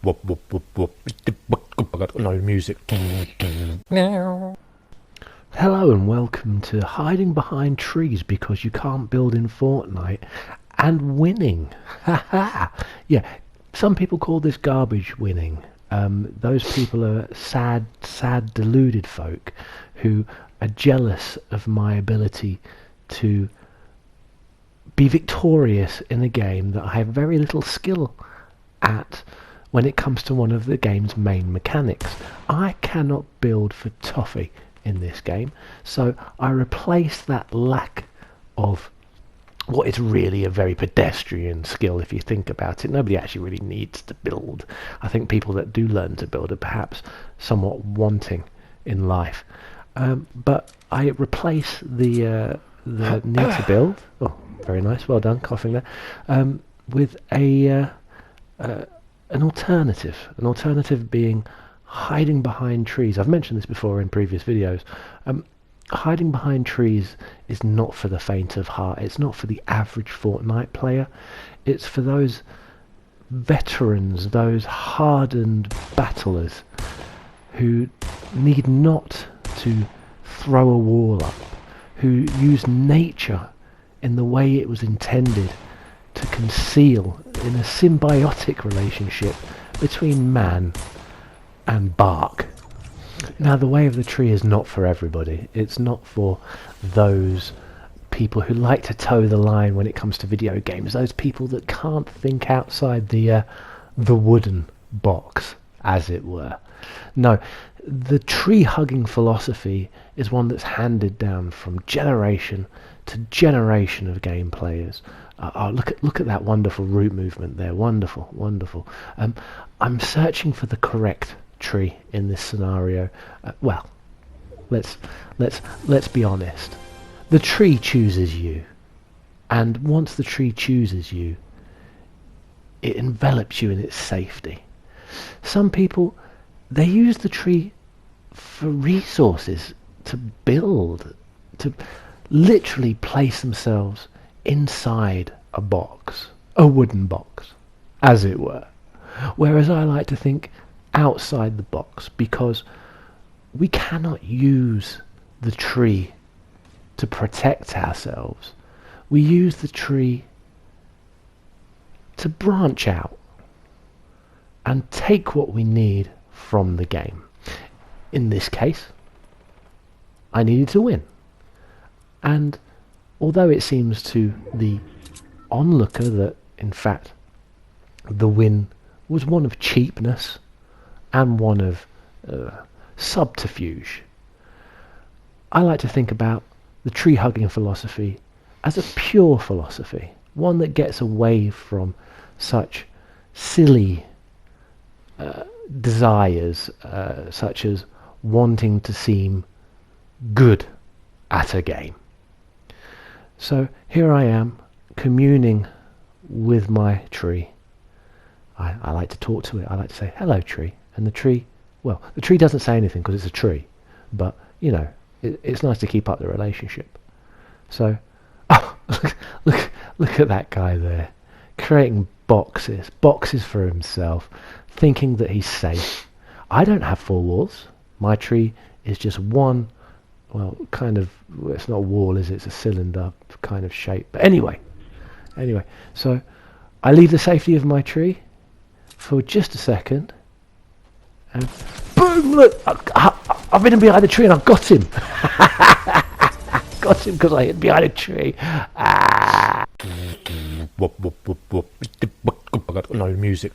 No music. Hello and welcome to hiding behind trees because you can't build in Fortnite and winning. Yeah, some people call this garbage winning. Those people are sad, deluded folk who are jealous of my ability to be victorious in a game that I have very little skill at when it comes to one of the game's main mechanics. I cannot build for toffee in this game, so I replace that lack of what is really a very pedestrian skill if you think about it. Nobody actually really needs to build. I think people that do learn to build are perhaps somewhat wanting in life. But I replace the need to build. Oh, very nice, well done, coughing there. With an alternative. An alternative being hiding behind trees. I've mentioned this before in previous videos. Hiding behind trees is not for the faint of heart. It's not for the average Fortnite player. It's for those veterans, those hardened battlers who need not to throw a wall up, who use nature in the way it was intended to conceal in a symbiotic relationship between man and bark. Now, the way of the tree is not for everybody. It's not for those people who like to toe the line when it comes to video games, those people that can't think outside the wooden box, as it were. No, the tree-hugging philosophy is one that's handed down from generation to generation of game players. Look at that wonderful root movement there. Wonderful, wonderful. I'm searching for the correct tree in this scenario. Well, let's be honest. The tree chooses you, and once the tree chooses you, it envelops you in its safety. Some people, they use the tree for resources, to build, to literally place themselves inside a box, a wooden box, as it were. Whereas I like to think outside the box, because we cannot use the tree to protect ourselves. We use the tree to branch out and take what we need from the game. In this case, I needed to win. And although it seems to the onlooker that, in fact, the win was one of cheapness and one of subterfuge, I like to think about the tree-hugging philosophy as a pure philosophy, one that gets away from such silly desires, such as wanting to seem good at a game. So here I am, communing with my tree. I like to talk to it. I like to say, hello, tree. And the tree, well, the tree doesn't say anything because it's a tree. But, you know, it's nice to keep up the relationship. So, oh, look at that guy there. Creating boxes for himself, thinking that he's safe. I don't have four walls. My tree is just one, well, kind of, it's not a wall, is it? It's a cylinder kind of shape. But anyway, so I leave the safety of my tree for just a second, and boom, look, I've been behind the tree and I've got him. Got him because I hid behind a tree. No music.